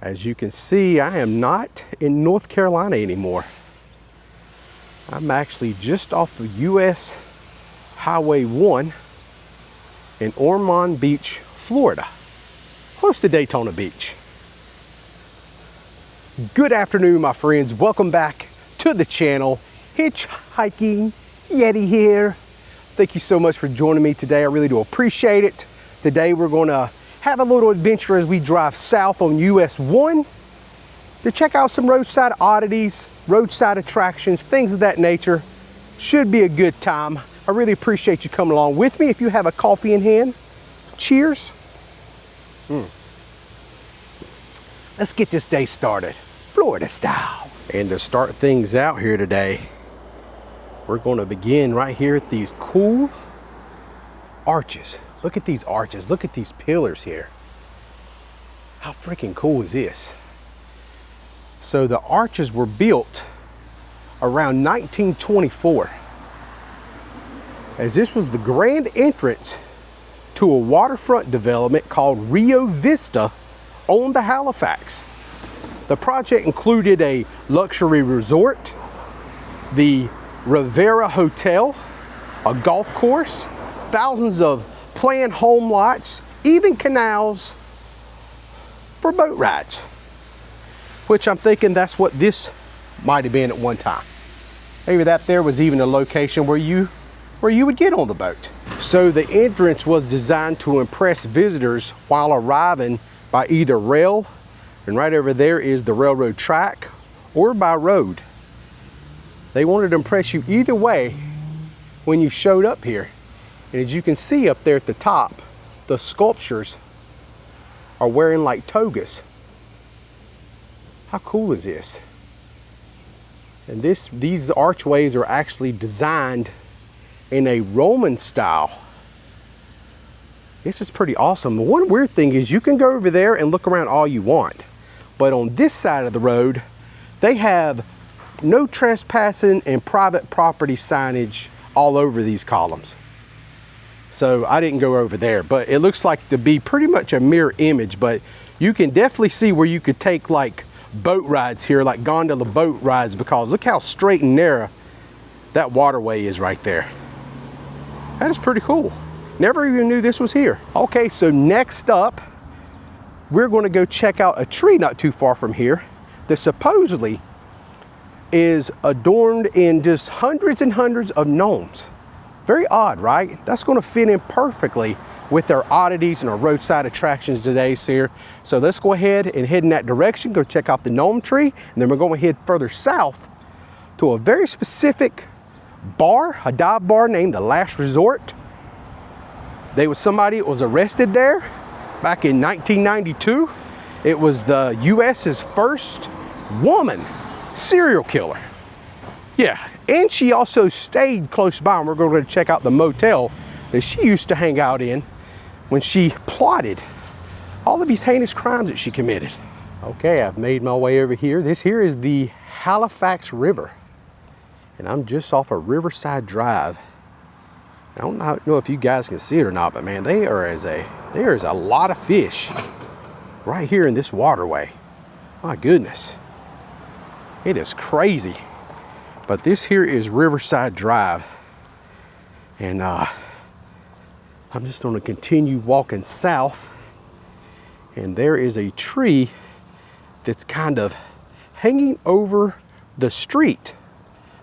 As you can see, I am not in North Carolina anymore. I'm actually just off of US Highway 1 in Ormond Beach, Florida, close to Daytona Beach. Good afternoon, my friends. Welcome back to the channel. Hitchhiking Yeti here. Thank you so much for joining me today. I really do appreciate it. Today we're going to have a little adventure as we drive south on US 1 to check out some roadside oddities, roadside attractions, things of that nature. Should be a good time. I really appreciate you coming along with me. If you have a coffee in hand, cheers. Let's get this day started, Florida style. And to start things out here today, we're going to begin right here at these cool arches. Look at these arches. Look at these pillars here. How freaking cool is this? So the arches were built around 1924, as this was the grand entrance to a waterfront development called Rio Vista on the Halifax. The project included a luxury resort, the Rivera Hotel, a golf course, thousands of planned home lots, even canals for boat rides, which I'm thinking that's what this might have been at one time. Maybe that there was even a location where you would get on the boat. So the entrance was designed to impress visitors while arriving by either rail, and right over there is the railroad track, or by road. They wanted to impress you either way when you showed up here. And as you can see up there at the top, the sculptures are wearing like togas. How cool is this? And these archways are actually designed in a Roman style. This is pretty awesome. The one weird thing is you can go over there and look around all you want, but on this side of the road, they have no trespassing and private property signage all over these columns. So I didn't go over there, but it looks like to be pretty much a mirror image, but you can definitely see where you could take like boat rides here, like gondola boat rides, because look how straight and narrow that waterway is right there. That is pretty cool. Never even knew this was here. Okay, so next up, we're going to go check out a tree not too far from here that supposedly is adorned in just hundreds and hundreds of gnomes. Very odd, right? That's going to fit in perfectly with our oddities and our roadside attractions today here. So let's go ahead and head in that direction, go check out the gnome tree, and then we're going to head further south to a very specific bar, a dive bar named The Last Resort. There was somebody that was arrested there back in 1992. It was the US's first woman serial killer. Yeah, and she also stayed close by, and we're going to check out the motel that she used to hang out in when she plotted all of these heinous crimes that she committed. Okay, I've made my way over here. This here is the Halifax River, and I'm just off of Riverside Drive. I don't know if you guys can see it or not, but man, there is a lot of fish right here in this waterway. My goodness, it is crazy. But this here is Riverside Drive, and I'm just going to continue walking south, and there is a tree that's kind of hanging over the street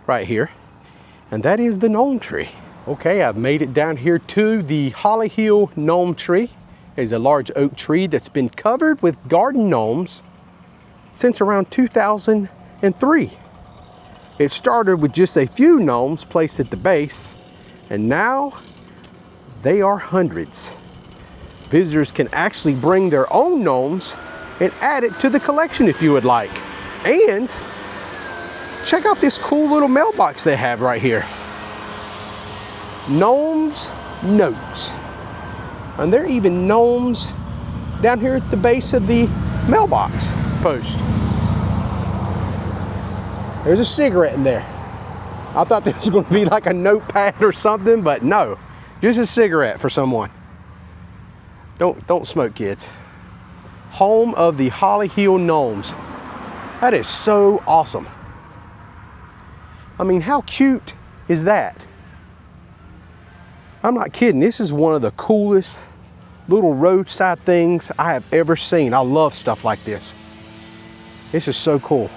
right here, and that is the gnome tree. Okay, I've made it down here to the Holly Hill gnome tree. It's a large oak tree that's been covered with garden gnomes since around 2003. It started with just a few gnomes placed at the base, and now they are hundreds. Visitors can actually bring their own gnomes and add it to the collection if you would like. And check out this cool little mailbox they have right here. Gnomes Notes. And there are even gnomes down here at the base of the mailbox post. There's a cigarette in there. I thought this was going to be like a notepad or something, but no, just a cigarette for someone. Don't smoke, kids. home of the Holly Hill Gnomes. That is so awesome. I mean, how cute is that? I'm not kidding. This is one of the coolest little roadside things I have ever seen. I love stuff like this. This is so cool.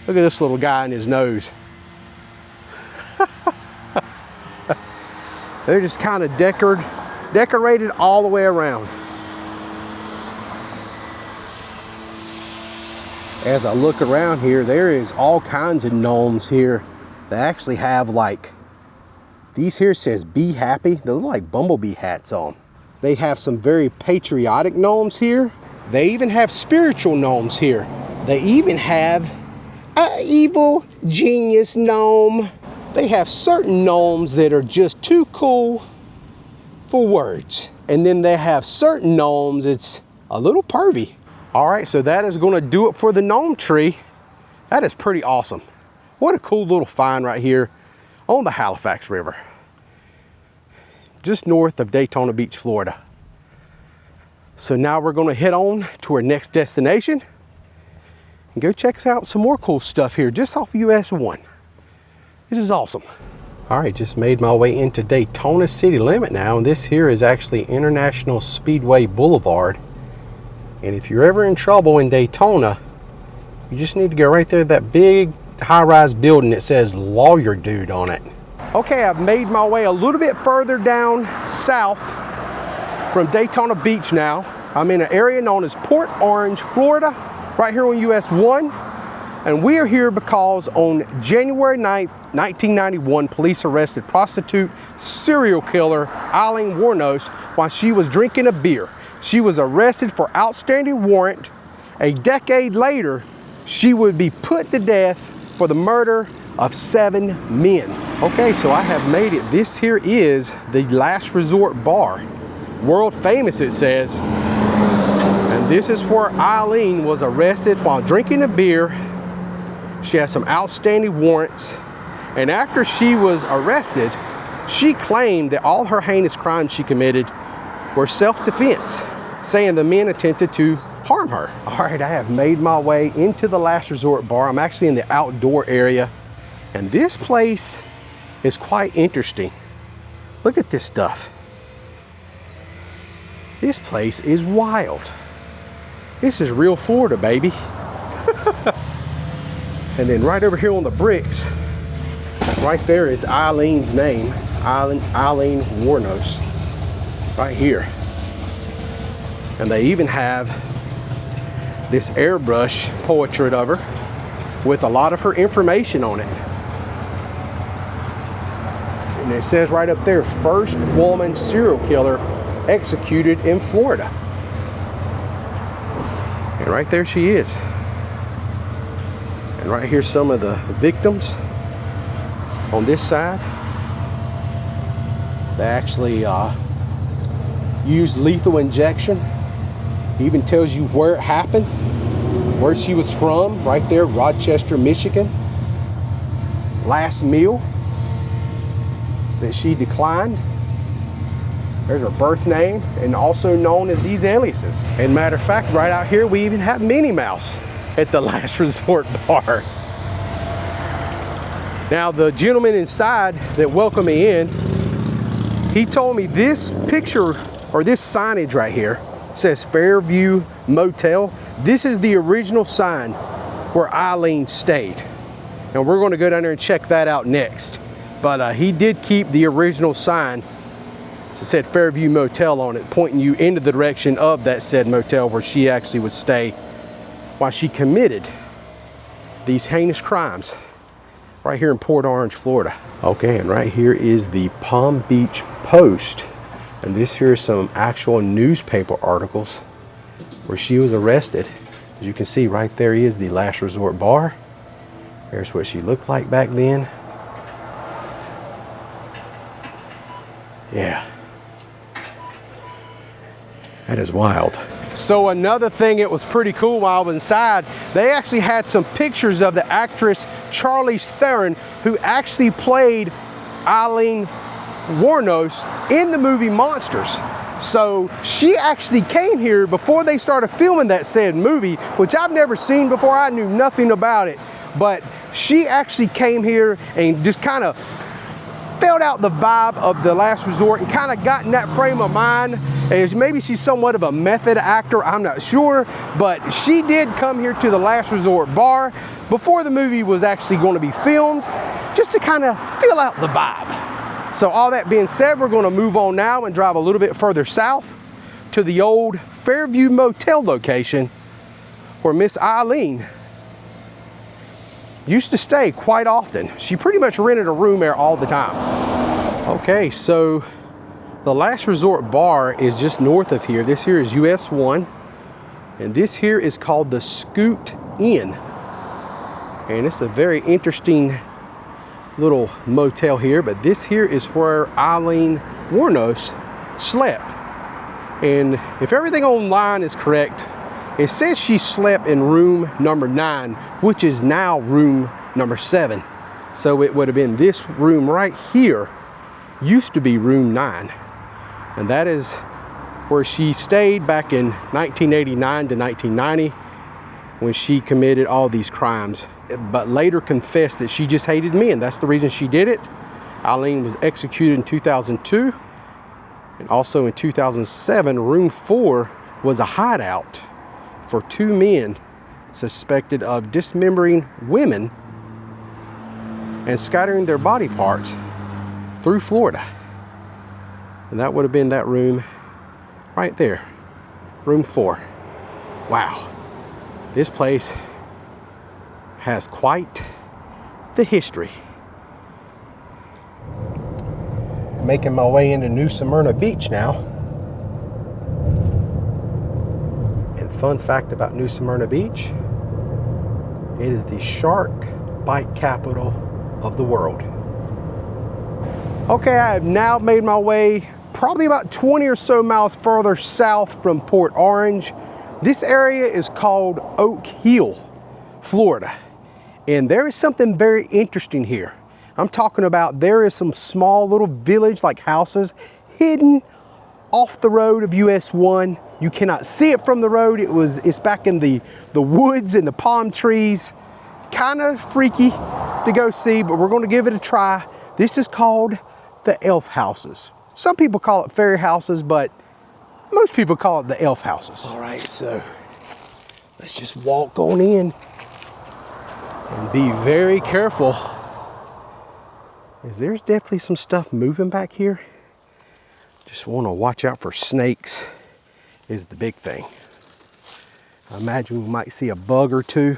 Look at this little guy and his nose. They're just kind of decorated all the way around. As I look around here, there is all kinds of gnomes here that actually have, like, these here says be happy. They look like bumblebee hats on. They have some very patriotic gnomes here. They even have spiritual gnomes here. They even have an evil genius gnome. They have certain gnomes that are just too cool for words. And then they have certain gnomes, it's a little pervy. All right, so that is gonna do it for the gnome tree. That is pretty awesome. What a cool little find right here on the Halifax River, just north of Daytona Beach, Florida. So now we're gonna head on to our next destination and go check out some more cool stuff here, just off US 1. This is awesome. All right, just made my way into Daytona city limit now, and this here is actually International Speedway Boulevard. And if you're ever in trouble in Daytona, you just need to go right there to that big high-rise building that says Lawyer Dude on it. Okay, I've made my way a little bit further down south from Daytona Beach now. I'm in an area known as Port Orange, Florida, right here on US 1. And we are here because on January 9th, 1991, police arrested prostitute serial killer Aileen Wuornos while she was drinking a beer. She was arrested for outstanding warrant. A decade later, she would be put to death for the murder of 7 men. Okay, so I have made it. This here is the Last Resort Bar. World famous, it says. And this is where Aileen was arrested while drinking a beer. She has some outstanding warrants. And after she was arrested, she claimed that all her heinous crimes she committed were self-defense, saying the men attempted to harm her. All right, I have made my way into the Last Resort Bar. I'm actually in the outdoor area, and this place is quite interesting. Look at this stuff. This place is wild. This is real Florida, baby. And then right over here on the bricks, right there is Aileen's name, Aileen Wuornos, right here. And they even have this airbrush portrait of her with a lot of her information on it. And it says right up there, first woman serial killer executed in Florida. And right there she is. And right here's some of the victims on this side. They actually used lethal injection. It even tells you where it happened, where she was from, right there, Rochester, Michigan. Last meal that she declined. There's her birth name, and also known as these aliases. And matter of fact, right out here, we even have Minnie Mouse at the Last Resort Bar. Now, the gentleman inside that welcomed me in, he told me this picture, or this signage right here, says Fairview Motel. This is the original sign where Aileen stayed. And we're gonna go down there and check that out next. But he did keep the original sign. It said Fairview Motel on it, pointing you into the direction of that said motel where she actually would stay while she committed these heinous crimes right here in Port Orange, Florida. Okay, and right here is the Palm Beach Post. And this here is some actual newspaper articles where she was arrested. As you can see, right there is the Last Resort Bar. Here's what she looked like back then. Yeah. That is wild. So another thing that was pretty cool while I was inside, they actually had some pictures of the actress Charlize Theron, who actually played Aileen Wuornos in the movie Monsters. So she actually came here before they started filming that said movie, which I've never seen before. I knew nothing about it, but she actually came here and just kind of felt out the vibe of The Last Resort and kind of got in that frame of mind. As maybe she's somewhat of a method actor, I'm not sure, but she did come here to The Last Resort bar before the movie was actually going to be filmed, just to kind of feel out the vibe. So all that being said, we're going to move on now and drive a little bit further south to the old Fairview Motel location where Miss Aileen used to stay quite often. She pretty much rented a room there all the time. Okay, so the Last Resort bar is just north of here. This here is US 1, and this here is called the Scoot Inn. And it's a very interesting little motel here, but this here is where Aileen Wuornos slept. And if everything online is correct, it says she slept in room number 9, which is now room number 7. So it would have been this room right here used to be room 9. And that is where she stayed back in 1989 to 1990 when she committed all these crimes, but later confessed that she just hated men. That's the reason she did it. Aileen was executed in 2002, and also in 2007, room 4 was a hideout for 2 men suspected of dismembering women and scattering their body parts through Florida. And that would have been that room right there, room 4. Wow, this place has quite the history. Making my way into New Smyrna Beach now. And fun fact about New Smyrna Beach, it is the shark bite capital of the world. Okay, I have now made my way probably about 20 or so miles further south from Port Orange. This area is called Oak Hill, Florida. And there is something very interesting here. I'm talking about there is some small little village like houses hidden off the road of US 1. You cannot see it from the road. It's back in the woods and the palm trees. Kind of freaky to go see, but we're going to give it a try. This is called the Elf Houses. Some people call it fairy houses, but most people call it the Elf Houses. All right, so let's just walk on in and be very careful, as there's definitely some stuff moving back here. Just want to watch out for snakes is the big thing. I imagine we might see a bug or two.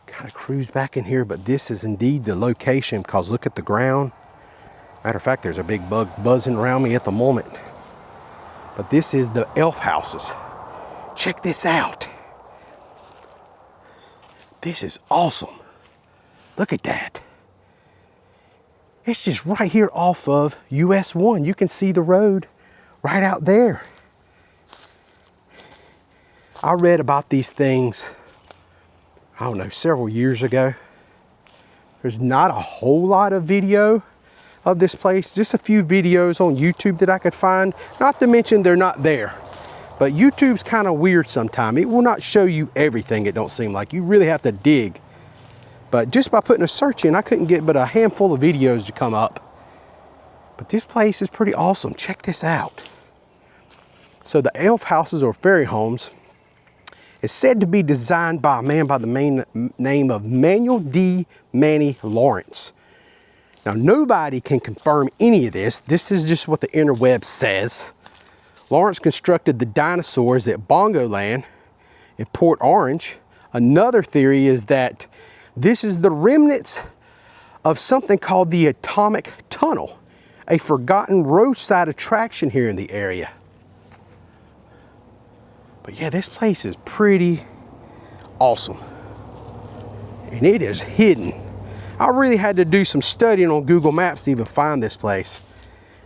Kind of cruise back in here, but this is indeed the location, because look at the ground. Matter of fact, there's a big bug buzzing around me at the moment. But this is the Elf Houses. Check this out. This is awesome. Look at that. It's just right here off of US 1. You can see the road right out there. I read about these things, I don't know, several years ago. There's not a whole lot of video of this place, just a few videos on YouTube that I could find. Not to mention they're not there. But YouTube's kind of weird sometimes. It will not show you everything, it don't seem like. You really have to dig. But just by putting a search in, I couldn't get but a handful of videos to come up. But this place is pretty awesome. Check this out. So the Elf Houses, or fairy homes, is said to be designed by a man by the name of Manuel D. Manny Lawrence. Now, nobody can confirm any of this. This is just what the interweb says. Lawrence constructed the dinosaurs at Bongoland in Port Orange. Another theory is that this is the remnants of something called the Atomic Tunnel, a forgotten roadside attraction here in the area. But yeah, this place is pretty awesome. And it is hidden. I really had to do some studying on Google Maps to even find this place.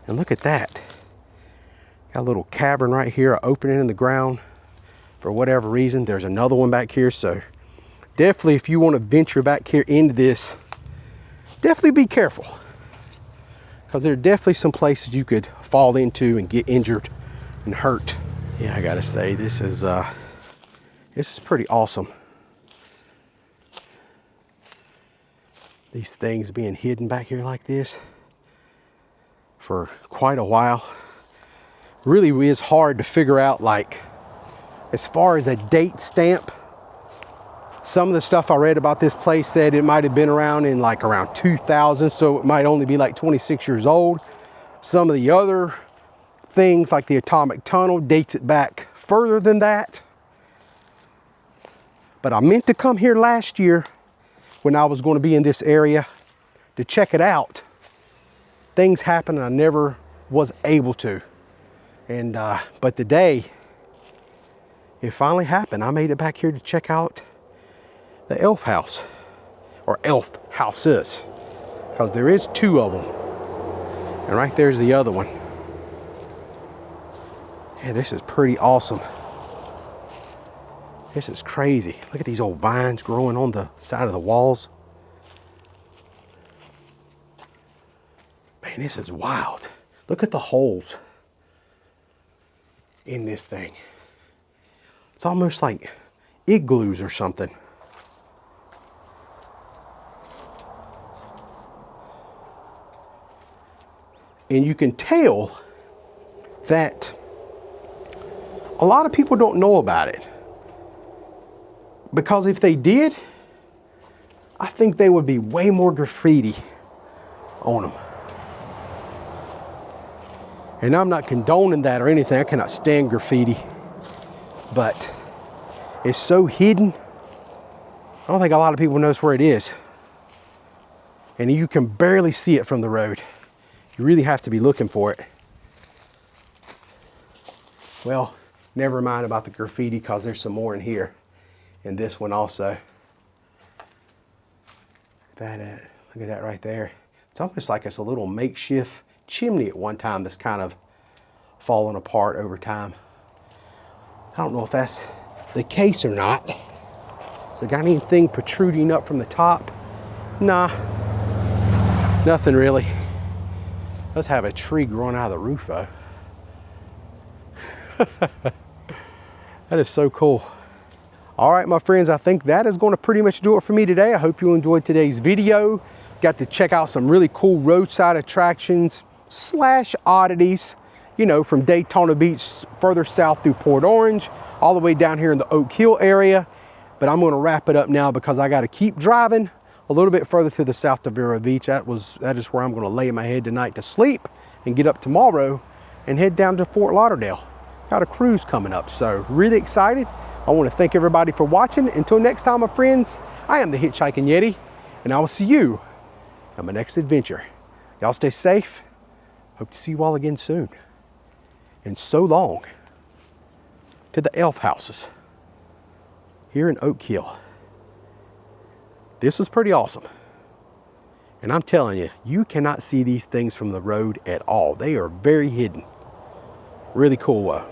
And look at that. Got a little cavern right here, an opening in the ground for whatever reason. There's another one back here. So definitely, if you want to venture back here into this, definitely be careful, because there are definitely some places you could fall into and get injured and hurt. Yeah, I gotta say, this is pretty awesome. These things being hidden back here like this for quite a while. Really is hard to figure out, like, as far as a date stamp. Some of the stuff I read about this place said it might have been around in like around 2000, so it might only be like 26 years old. Some of the other things, like the atomic tunnel, dates it back further than that. But I meant to come here last year when I was going to be in this area to check it out. Things happened and I never was able to. And but today, it finally happened. I made it back here to check out the elf house, or elf houses, because there is two of them. And right there's the other one. Yeah, this is pretty awesome. This is crazy. Look at these old vines growing on the side of the walls. Man, this is wild. Look at the holes in this thing. It's almost like igloos or something. And you can tell that a lot of people don't know about it. Because if they did, I think there would be way more graffiti on them. And I'm not condoning that or anything. I cannot stand graffiti. But it's so hidden. I don't think a lot of people knows where it is. And you can barely see it from the road. You really have to be looking for it. Well, never mind about the graffiti, because there's some more in here. And this one also. Look at that right there. It's almost like it's a little makeshift chimney at one time that's kind of fallen apart over time. I don't know if that's the case or not. Has it got anything protruding up from the top? Nah, nothing really. Let's have a tree growing out of the roof though. That is so cool. All right, my friends, I think that is going to pretty much do it for me today. I hope you enjoyed today's video. Got to check out some really cool roadside attractions / oddities, you know, from Daytona Beach further south through Port Orange, all the way down here in the Oak Hill area. But I'm going to wrap it up now because I got to keep driving a little bit further to the south of Rio Beach. That is where I'm going to lay my head tonight to sleep and get up tomorrow and head down to Fort Lauderdale. Got a cruise coming up, so really excited. I want to thank everybody for watching. Until next time, my friends, I am the Hitchhiking Yeti, and I will see you on my next adventure. Y'all stay safe. Hope to see you all again soon. And so long to the elf houses here in Oak Hill. This was pretty awesome. And I'm telling you, you cannot see these things from the road at all. They are very hidden. Really cool.